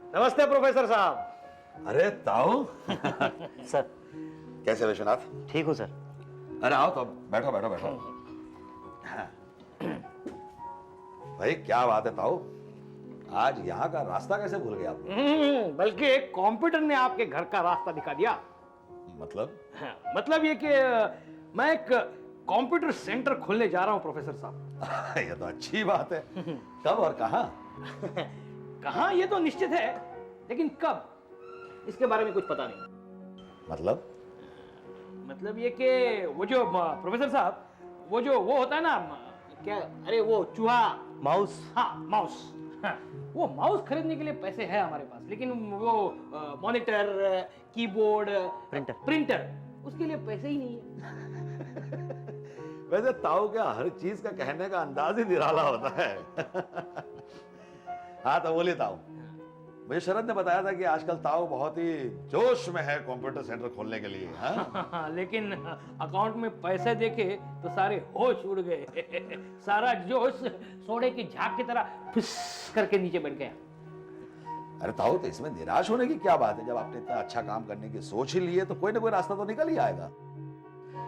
नमस्ते प्रोफेसर साहब। अरे ताऊ सर कैसे विश्वनाथ? ठीक हूँ सर। अरे आओ तो बैठो बैठो बैठो। हाँ। भाई क्या बात है ताऊ, आज यहाँ का रास्ता कैसे भूल गए आप? बल्कि एक कंप्यूटर ने आपके घर का रास्ता दिखा दिया। मतलब? हाँ, मतलब ये कि मैं एक कंप्यूटर सेंटर खोलने जा रहा हूँ प्रोफेसर साहब। ये तो अच्छी बात है। कब और कहाँ? कहाँ ये तो निश्चित है, लेकिन कब इसके बारे में कुछ पता नहीं। मतलब ये कि वो जो प्रोफेसर साहब, वो होता है ना, क्या, अरे वो चूहा, माउस। हाँ माउस। हाँ, वो माउस खरीदने के लिए पैसे है हमारे पास, लेकिन वो मॉनिटर, कीबोर्ड, प्रिंटर उसके लिए पैसे ही नहीं है। वैसे ताऊ क्या हर चीज का कहने का अंदाज ही निराला होता है। हाँ तो बोलिए ताऊ, मुझे शरद ने बताया था कि आजकल ताऊ बहुत ही जोश में है कंप्यूटर सेंटर खोलने के लिए। हाँ? लेकिन अकाउंट में पैसे देखे तो सारे होश उड़ गए। सारा जोश सोडे की झाग की तरह फुस करके नीचे बैठ गया। अरे ताऊ, तो इसमें निराश होने की क्या बात है? जब आपने इतना अच्छा काम करने की सोच ही ली है तो कोई ना कोई रास्ता तो निकल ही आएगा।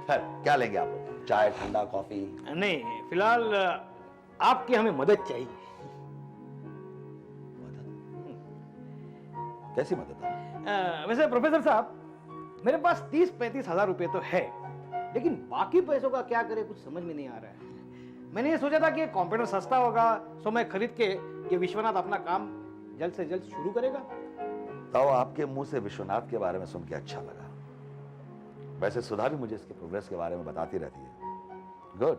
खैर, क्या लेंगे आप लोग? चाय, ठंडा, कॉफी? नहीं, फिलहाल आपकी हमें मदद चाहिए। कैसी मदद? वैसे प्रोफेसर साहब, मेरे पास 30-35 हजार रुपए तो है, लेकिन बाकी पैसों का क्या करें कुछ समझ में नहीं आ रहा है। मैंने ये सोचा था कि कंप्यूटर सस्ता होगा, सो मैं खरीद के ये विश्वनाथ अपना काम जल्द से जल्द शुरू करेगा। तो आपके मुंह से विश्वनाथ के बारे में सुन के अच्छा लगा। वैसे सुधा भी मुझे इसके प्रोग्रेस के बारे में बताती रहती है। Good,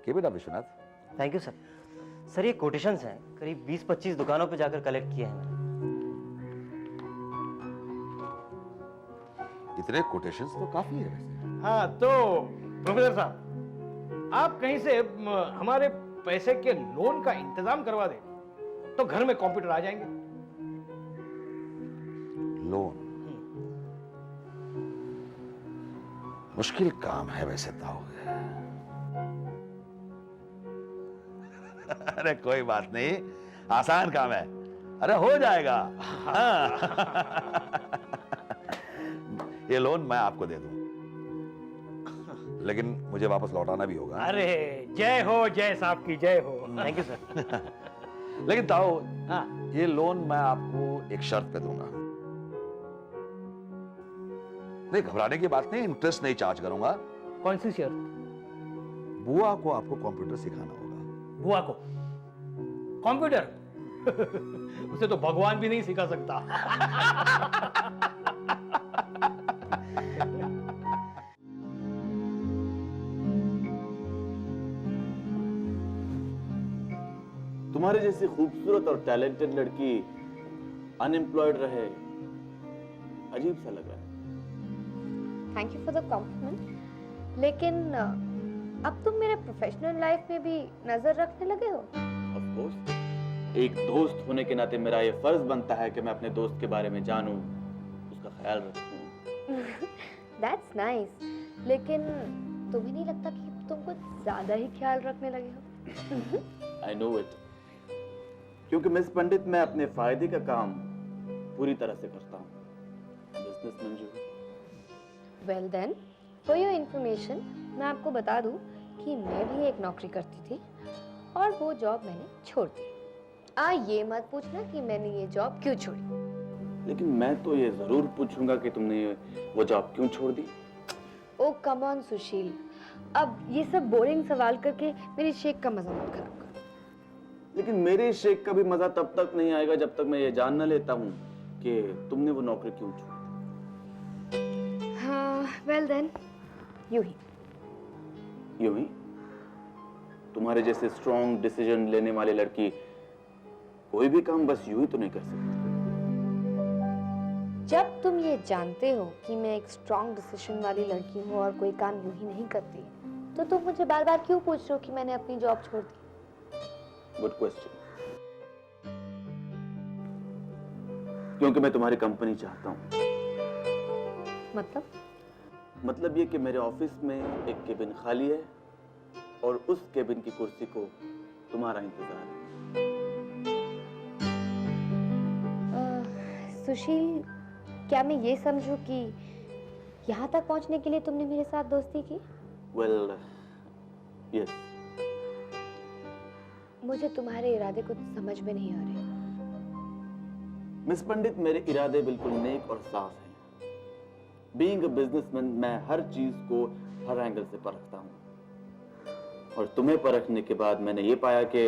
keep it up Vishwanath. Thank you sir. Sir ये कोटेशंस हैं, करीब 20-25 दुकानों पे जाकर कलेक्ट किए हैं मैंने। इतने कोटेशंस तो काफी है वैसे। हाँ तो प्रोफेसर साहब, आप कहीं से हमारे पैसे के लोन का इंतजाम करवा दें तो घर में कंप्यूटर आ जाएंगे। लोन मुश्किल काम है वैसे ताऊ। अरे कोई बात नहीं, आसान काम है। अरे हो जाएगा। हाँ। ये लोन मैं आपको दे दूं, लेकिन मुझे वापस लौटाना भी होगा। अरे जय हो, जय साहब की जय हो। Thank you sir. लेकिन ताऊ, हाँ, ये लोन मैं आपको एक शर्त पे दूंगा। नहीं, घबराने की बात नहीं, इंटरेस्ट नहीं चार्ज करूंगा। कौन सी शर्त? बुआ को आपको कंप्यूटर सिखाना होगा। बुआ को कंप्यूटर? उसे तो भगवान भी नहीं सिखा सकता। तुम्हारे जैसी खूबसूरत और टैलेंटेड लड़की अनएम्प्लॉयड रहे, अजीब सा लग रहा है। Thank you for the compliment, लेकिन अब तुम मेरे प्रोफेशनल लाइफ में भी नजर रखने लगे हो। ऑफ कोर्स, एक दोस्त होने के नाते मेरा ये फर्ज बनता है कि मैं अपने दोस्त के बारे में जानूं, उसका ख्याल रखूं। दैट्स नाइस, लेकिन तुम्हें नहीं लगता कि तुम कुछ ज्यादा ही ख्याल रखने लगे हो? आई नो इट, क्योंकि मिस पंडित, मैं अपने फायदे का काम पूरी तरह से करता हूँ। Business Manju. Well then, for your information, मैं आपको बता दूं कि मैं भी एक नौकरी करती थी और वो जॉब मैंने छोड़ दी। ये मत पूछना कि मैंने ये जॉब क्यों छोड़ी। लेकिन मैं तो ये जरूर पूछूंगा कि तुमने वो जॉब क्यों छोड़ दी। ओ कम ऑन सुशील, अब ये सब बोरिंग सवाल करके मेरी शेक का मजा मत खराब करो। लेकिन मेरे शेख का भी मजा तब तक नहीं आएगा जब तक मैं ये जान न लेता हूँ कि तुमने वो नौकरी क्यों छोड़ी। हाँ, वेल देन, यूं ही। यूं ही? तुम्हारे जैसे स्ट्रॉन्ग डिसीजन लेने वाली लड़की कोई भी काम बस यूं ही तो नहीं कर सकती। जब तुम ये जानते हो कि मैं एक स्ट्रॉन्ग डिसीजन वाली लड़की हूँ और कोई काम यूं ही नहीं करती, तो तुम मुझे बार बार क्यों पूछ रहे हो कि मैंने अपनी जॉब छोड़ दी? Good question. क्योंकि मैं तुम्हारी कंपनी चाहता हूँ। मतलब ये कि मेरे ऑफिस में एक केबिन खाली है और उस केबिन की कुर्सी को तुम्हारा इंतजार है। सुशील, क्या मैं ये समझूं कि यहाँ तक पहुँचने के लिए तुमने मेरे साथ दोस्ती की? Well yes. मुझे तुम्हारे इरादे कुछ समझ में नहीं आ रहे। मिस पंडित, मेरे इरादे बिल्कुल नेक और साफ हैं। बीइंग अ बिजनेसमैन, मैं हर चीज को हर एंगल से परखता हूँ, और तुम्हें परखने के बाद मैंने ये पाया कि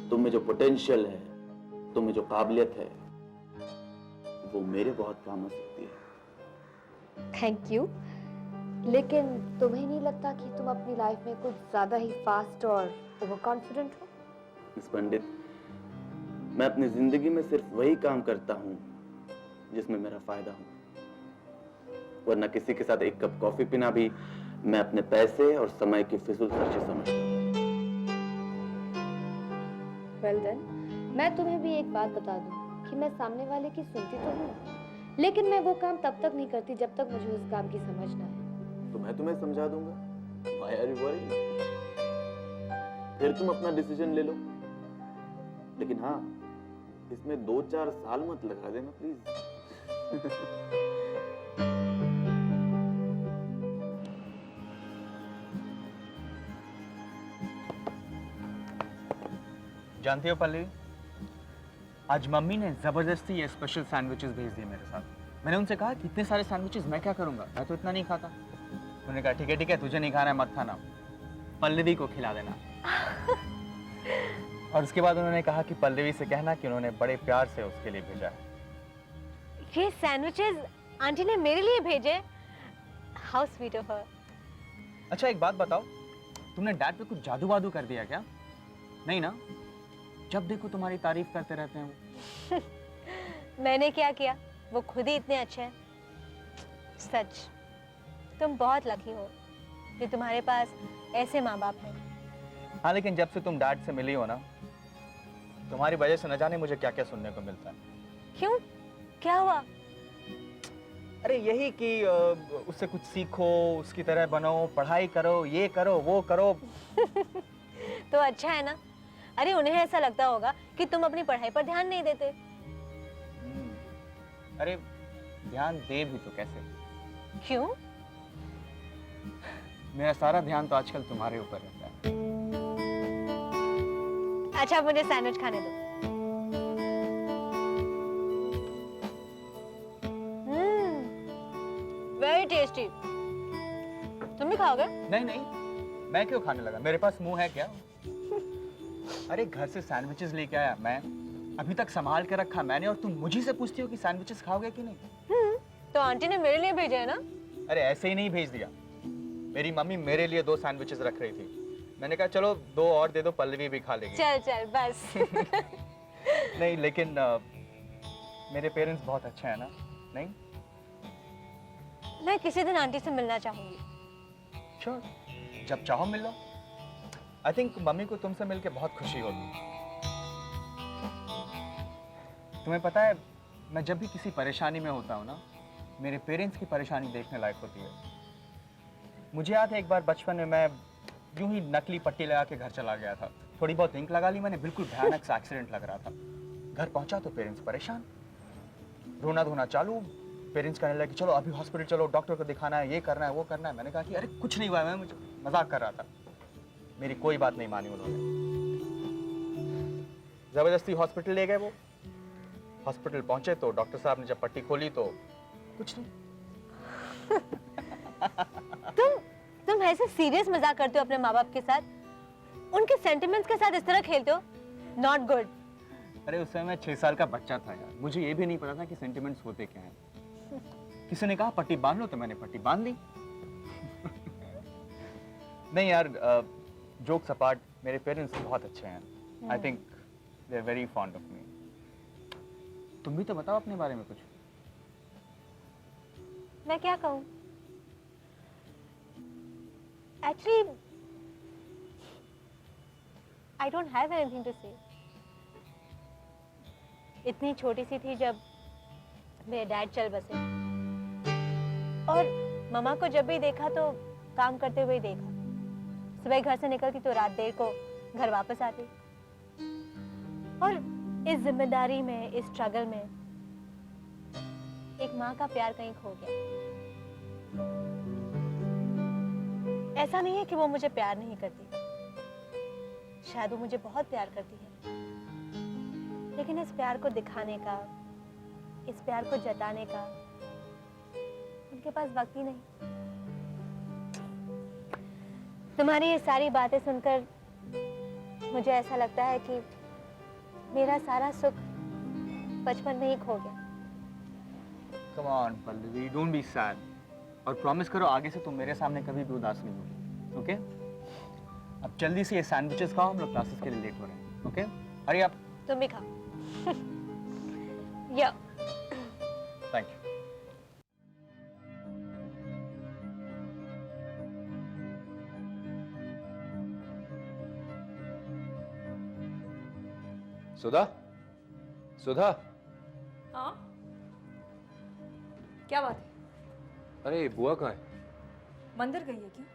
तुम में जो पोटेंशियल है, तुम में जो काबिलियत है, वो मेरे बहुत काम आ सकती है। थैंक यू, लेकिन तुम्हें नहीं लगता कि तुम अपनी लाइफ में कुछ ज्यादा ही फास्ट और ओवर कॉन्फिडेंट हो? मिस पंडित, मैं अपनी जिंदगी में सिर्फ वही काम करता हूँ जिसमें मेरा फायदा हो, वरना किसी के साथ एक कप कॉफी पीना भी मैं अपने पैसे और समय की फिजूल खर्ची समझता हूँ। वेल देन, मैं तुम्हें भी एक बात बता दूं कि मैं सामने वाले की सुनती तो हूँ, लेकिन मैं वो काम तब तक नहीं करती जब तक मुझे उस काम की समझ ना आए। तो मैं तुम्हें समझा दूंगा। Why are you worried? फिर तुम अपना डिसीजन ले लो, लेकिन हाँ, इसमें 2-4 साल मत लगा देना प्लीज। जानती हो पल्लवी, आज मम्मी ने जबरदस्ती ये स्पेशल सैंडविचेस भेज दिए मेरे साथ। मैंने उनसे कहा कि इतने सारे सैंडविचेस मैं क्या करूंगा, मैं तो इतना नहीं खाता। उन्होंने कहा ठीक है, तुझे नहीं खाना है मत खाना, पल्लवी को खिला देना। और उसके बाद उन्होंने कहा कि पल्लवी से कहना कि उन्होंने बड़े प्यार से उसके लिए भेजा है। ये सैंडविचेस आंटी ने मेरे लिए भेजे। How sweet of her. अच्छा एक बात बताओ, तुमने डैड पे कुछ जादू वादू कर दिया क्या? नहीं ना? जब देखो तुम्हारी तारीफ करते रहते हैं वो। मैंने क्या किया, वो खुद ही इतने अच्छे हैं। सच, तुम बहुत लकी हो कि तुम्हारे पास ऐसे माँ बाप हैं। हाँ, लेकिन जब से तुम डैड से मिली हो ना, तुम्हारी वजह से न जाने मुझे क्या क्या सुनने को मिलता है। क्यों, क्या हुआ? अरे यही कि उससे कुछ सीखो, उसकी तरह बनो, पढ़ाई करो, ये करो वो करो। तो अच्छा है ना। अरे उन्हें ऐसा लगता होगा कि तुम अपनी पढ़ाई पर ध्यान नहीं देते। अरे ध्यान दे भी तो कैसे? क्यों? मेरा सारा ध्यान तो आजकल तुम्हारे ऊपर रहता है। अच्छा मुझे सैंडविच खाने दो। Very tasty. तुम भी खाओगे? नहीं, मैं क्यों खाने लगा? मेरे पास मुंह है क्या? अरे घर से सैंडविचेस लेके आया मैं, अभी तक संभाल के रखा मैंने, और तुम मुझे से पूछती हो कि सैंडविचेस खाओगे कि नहीं? तो आंटी ने मेरे लिए भेजे है ना। अरे ऐसे ही नहीं भेज दिया, मेरी मम्मी मेरे लिए 2 सैंडविचेस रख रही थी। मैंने कहा चलो 2 और दे दो, पल्लवी भी खा लेगी। चल बस। नहीं लेकिन मेरे पेरेंट्स बहुत अच्छे हैं ना? नहीं? मैं किसी दिन आंटी से मिलना चाहूंगी। श्योर, जब चाहो मिल लो। आई थिंक मम्मी को तुमसे मिलके बहुत खुशी होगी। तुम्हें पता है, मैं जब भी किसी परेशानी में होता हूँ ना, मेरे पेरेंट्स की परेशानी देखने लायक होती है। मुझे याद है एक बार बचपन में मैं यूं ही नकली पट्टी लगा के घर चला गया था। थोड़ी बहुत इंक लगा ली मैंने, बिल्कुल भयानक सा एक्सीडेंट लग रहा था। घर पहुंचा तो पेरेंट्स परेशान, रोना धोना चालू। पेरेंट्स कहने लगे चलो अभी हॉस्पिटल चलो, डॉक्टर को दिखाना है, ये करना है वो करना है। मैंने कहा कि अरे कुछ नहीं हुआ है, मैं मुझे मजाक कर रहा था। मेरी कोई बात नहीं मानी उन्होंने, जबरदस्ती हॉस्पिटल ले गए वो। हॉस्पिटल पहुंचे तो डॉक्टर साहब ने जब पट्टी खोली तो कुछ नहीं। तुम ऐसे सीरियस मजाक करते हो अपने माँ बाप के साथ, उनके सेंटिमेंट्स के साथ इस तरह खेलते हो। Not good. अरे उस समय मैं 6 साल का बच्चा था यार, मुझे ये भी नहीं पता था कि सेंटिमेंट्स होते क्या हैं। किसी ने कहा पट्टी बांध लो तो मैंने पट्टी बांध ली। नहीं यार, जोक्स अपार्ट, मेरे पेरेंट्स बहुत अच्छे हैं। I think they are very fond of me. तुम भी तो बताओ अपने बारे में कुछ। मैं क्या कहूँ? Actually, I don't have anything to say. इतनी छोटी सी थी जब मेरे डैड चल बसे, और मम्मा को जब भी देखा तो काम करते हुए देखा। सुबह घर से निकलती तो रात देर को घर वापस आती, और इस जिम्मेदारी में, इस स्ट्रगल में एक माँ का प्यार कहीं खो गया। ऐसा नहीं है कि वो मुझे प्यार नहीं करती, शायद वो मुझे बहुत प्यार करती है, लेकिन इस प्यार को दिखाने का, इस प्यार को जताने का उनके पास वक्त ही नहीं। तुम्हारी ये सारी बातें सुनकर मुझे ऐसा लगता है कि मेरा सारा सुख बचपन में ही खो गया। Come on Pallavi, don't be sad और प्रॉमिस करो आगे से तुम मेरे सामने कभी भी उदास नहीं होगी, ओके? अब जल्दी से ये सैंडविचेस खाओ, हम लोग क्लासेस के लिए लेट हो रहे हैं, ओके? अरे आप तुम भी खाओ। या थैंक यू। सुधा, सुधा, हाँ क्या बात है? अरे बुआ कहाँ है? मंदिर गई है क्या?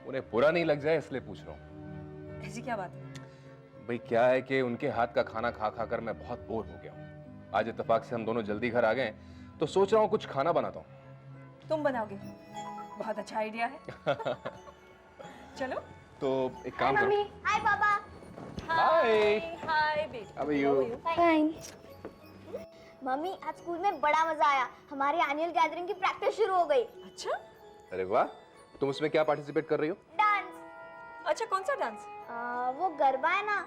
उन्हें बुरा नहीं लग जाए इसलिए पूछ रहा हूँ। ऐसी क्या बात है? भाई क्या है कि उनके हाथ का खाना खा खा कर मैं बहुत बोर हो गया हूँ। आज इत्तेफाक से हम दोनों जल्दी घर आ गए तो सोच रहा हूँ कुछ खाना बनाता हूँ। तुम बनाओगे? बहुत अच्छा आइडिया है। चलो। तो एक काम करो। हाय पापा। हाय। हाय बेटी। How are you? Fine. Mummy आज स्कूल में बड़ा मजा आया। हमारी एनुअल गैदरिंग की प्रैक्टिस शुरू हो गई। अच्छा? अरे वाह, तुम उसमें क्या पार्टिसिपेट कर रही हो? डांस। अच्छा कौन सा डांस? वो गरबा है ना,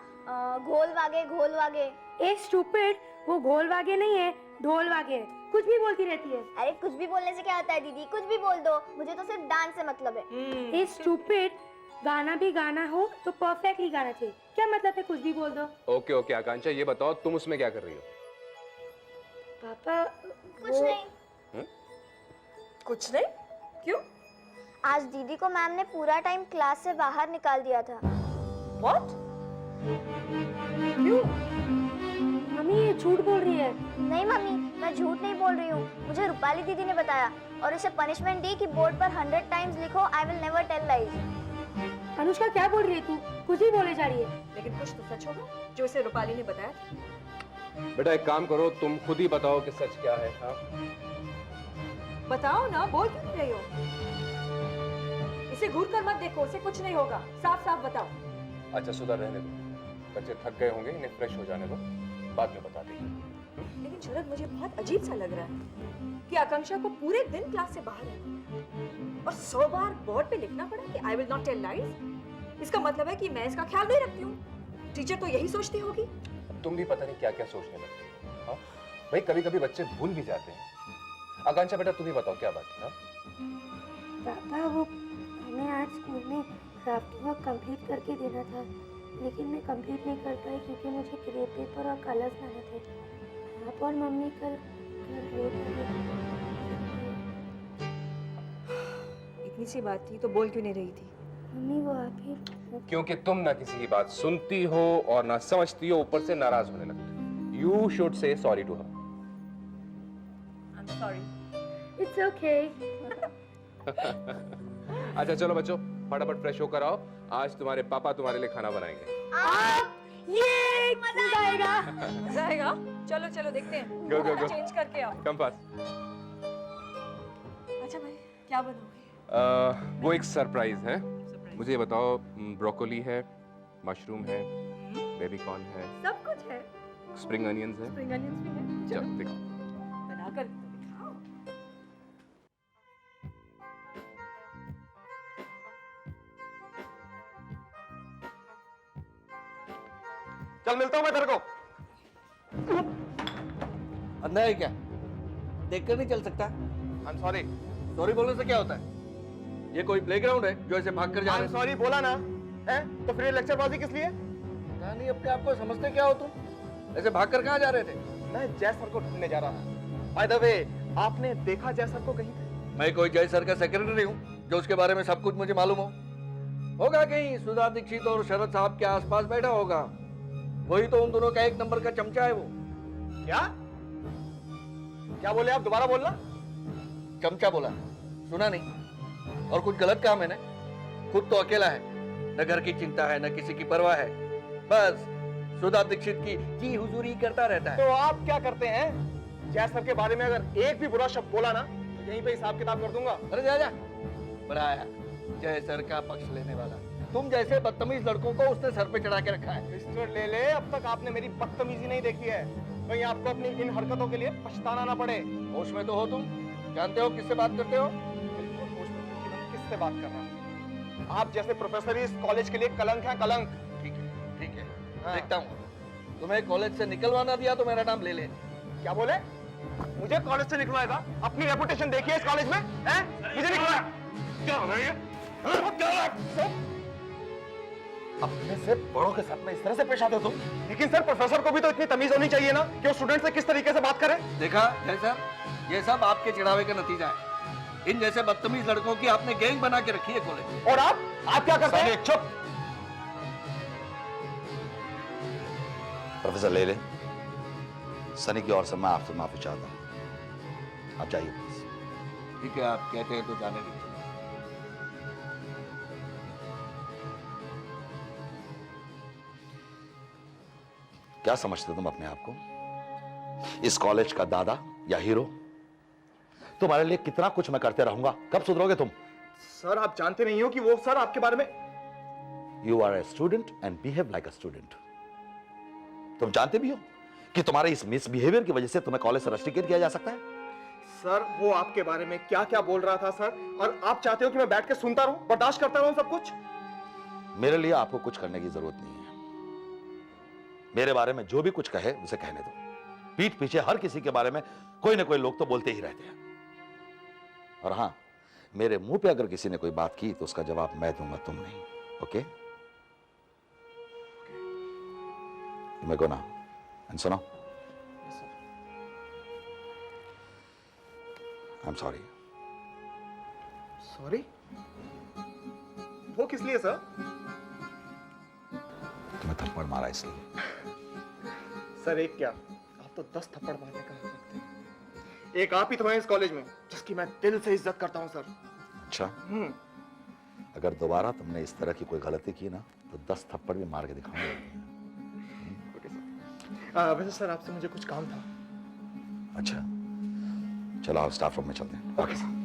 घोल वागे घोल वागे। ए स्टूपिड, वो घोल वागे नहीं है, ढोल वागे है। कुछ भी बोलती रहती है। अरे कुछ भी बोलने से क्या होता है दीदी, कुछ भी बोल दो, मुझे तो सिर्फ डांस से मतलब है। ए स्टूपिड, गाना भी गाना हो तो परफेक्टली गाना चाहिए। क्या मतलब है कुछ भी बोल दो? ओके ओके आकांक्षा, ये बताओ तुम उसमें क्या कर रही हो? पापा कुछ नहीं। कुछ नहीं? क्यों? आज दीदी को मैम ने पूरा टाइम क्लास से बाहर निकाल दिया था। What? क्यों? मम्मी ये झूठ बोल रही है। नहीं मम्मी, मैं झूठ नहीं बोल रही हूँ, मुझे रूपाली दीदी ने बताया और इसे पनिशमेंट दी कि बोर्ड पर 100 टाइम्स लिखो I will never tell lies. Anushka क्या बोल रही है तू? कुछ भी बोले जा रही है। लेकिन कुछ तो सच होगा जो इसे रूपाली ने बताया। बेटा एक काम करो, तुम खुद ही बताओ कि सच क्या है। हाँ? बताओ ना, बोल क्यों नहीं रही हो? इसे घूर कर मत देखो, उसे कुछ नहीं होगा। साफ साफ बताओ। अच्छा सुधा रहने दो, बच्चे थक गए होंगे, इन्हें फ्रेश हो जाने दो, बाद में बता देंगे। लेकिन शरद मुझे बहुत अजीब सा लग रहा है कि आकांक्षा को पूरे दिन क्लास से बाहर रहना और 100 बार बोर्ड पे लिखना पड़ा कि I will not tell lies. इसका मतलब है कि मैं इसका ख्याल नहीं रखती हूँ। टीचर तो यही सोचती होगी। तुम भी पता नहीं क्या क्या सोचने लगते हो। हाँ? भाई कभी कभी बच्चे भूल भी जाते हैं। आकांक्षा बेटा तुम ही बताओ क्या बात है? पापा वो हमें आज स्कूल में क्राफ्ट वर्क कंप्लीट करके देना था, लेकिन मैं कंप्लीट नहीं कर पाई क्योंकि मुझे क्रेप पेपर और कलर्स लाने थे। आप और मम्मी कल लेट हो गए। इतनी सी बात थी तो बोल क्यों नहीं रही थी? मम्मी वो आप ही क्योंकि तुम ना किसी की बात सुनती हो और ना समझती हो, ऊपर से नाराज होने लगती हो। You should say sorry to her. I am sorry. It's okay. अच्छा चलो बच्चों, फटाफट फ्रेश होकर आओ, आज तुम्हारे पापा तुम्हारे लिए खाना बनाएंगे। ये मजा आएगा। मजा आएगा? चलो चलो देखते हैं। Go, go, go. चेंज करके आओ। Come fast. अच्छा भाई, क्या बनोगे? वो एक सरप्राइज है। मुझे ये बताओ, ब्रोकोली है, मशरूम है, बेबी कॉर्न है, सब कुछ है। स्प्रिंग अनियंस है। स्प्रिंग अनियंस भी है। चलो देखो। बनाकर दिखाओ। चल मिलता हूँ मैं तेरे को। अंधा है क्या? देखकर नहीं चल सकता? आई एम सॉरी। सॉरी बोलने से क्या होता है? ये कोई प्लेग्राउंड है जो ऐसे भाग कर जा आई रहे एम हैं? सॉरी बोला ना है, तो फिर ये लेक्चरबाजी किस लिए? पता नहीं अपने आप को समझते क्या हो तुम? ऐसे भाग कर कहाँ जा रहे थे? मैं जय सर को ढूंढने जा रहा था। बाय द वे, आपने देखा जय सर को कहीं पे? मैं कोई जय सर का सेक्रेटरी हूँ जो उसके बारे में सब कुछ मुझे मालूम हो? होगा कहीं सुधा दीक्षित और शरद साहब के आसपास बैठा होगा। वही तो उन दोनों का एक नंबर का चमचा है वो। क्या क्या बोले आप? दोबारा बोलना। चमचा बोला, सुना नहीं? और कुछ गलत काम है ना? खुद तो अकेला है, न घर की चिंता है न किसी की परवाह है, बस सुधा दीक्षित की हुजूरी करता रहता है। तो आप क्या करते हैं? जय सर के बारे में अगर एक भी बुरा शब्द बोला ना तो यहीं पे हिसाब किताब कर दूंगा। अरे जा जा, बड़ा आया जय सर का पक्ष लेने वाला। तुम जैसे बदतमीज लड़कों को उसने सर पे चढ़ा के रखा है। मिस्टर ले ले, अब तक आपने मेरी बदतमीजी नहीं देखी है, कहीं आपको अपनी इन हरकतों के लिए पछताना ना पड़े। होश में तो हो तुम, जानते हो किससे बात करते हो? बिल्कुल होश में हूं कि मैं किससे बात कर रहा हूं। आप जैसे प्रोफेसर इस कॉलेज के लिए कलंक है, कलंक। ठीक है देखता हूँ। तुम्हें कॉलेज से निकलवाना दिया तो मेरा नाम ले ले। क्या बोले? मुझे कॉलेज से निकलवाएगा? अपनी रेपुटेशन देखिए इस कॉलेज में, हैं? मुझे निकलवाया? क्या हो रहा है ये? अपने से बड़ों के साथ में इस तरह से पेश आते हो तुम? लेकिन सर प्रोफेसर को भी तो इतनी तमीज होनी चाहिए ना कि वो स्टूडेंट से किस तरीके से बात करे। देखा जय सर, ये सब आपके चिढ़ावे का नतीजा है। इन जैसे बदतमीज लड़कों की आपने गैंग बना के रखी है कॉलेज में। और आप क्या करते हैं? चुप। प्रोफेसर ले ले, सनी की ओर से मैं आपसे माफी चाहता हूं। आप जाइए प्लीज। ठीक है, आप कहते हैं तो जाने दीजिए। क्या समझते तुम अपने आप को? इस कॉलेज का दादा या हीरो? तुम्हारे लिए कितना कुछ मैं करते रहूंगा, कब सुधरोगे तुम? सर आप जानते नहीं हो कि वो सर आपके बारे में। You are a student and behave like a student. तुम जानते भी हो कि तुम्हारे इस मिसबिहेवियर की वजह से तुम्हें कॉलेज से रस्टिकेट किया जा सकता है। सर वो आपके बारे में क्या क्या बोल रहा था सर, और आप चाहते हो कि मैं बैठ के सुनता रहूं, बर्दाश्त करता रहूं सब कुछ? मेरे लिए आपको कुछ करने की जरूरत नहीं है। मेरे बारे में जो भी कुछ कहे उसे कहने दो। पीठ पीछे हर किसी के बारे में कोई ना कोई लोग तो बोलते ही रहते हैं। और हां, मेरे मुंह पे अगर किसी ने कोई बात की तो उसका जवाब मैं दूंगा, तुम नहीं। ओके? मैं गो ना एंड सुनो। आई एम सॉरी। सॉरी? वो किस लिए सर? तुम्हें थप्पड़ मारा इसलिए। सर एक क्या, आप तो 10 थप्पड़ मारने का हक रखते हैं। एक आप ही तो हैं इस कॉलेज में जिसकी मैं दिल से इज्जत करता हूं सर। अच्छा, अगर दोबारा तुमने इस तरह की कोई गलती की ना तो 10 थप्पड़ भी मार के दिखाऊंगा। वैसे सर आपसे मुझे कुछ काम था। अच्छा, चलो आप स्टाफ रूम में चलते हैं। Okay sir.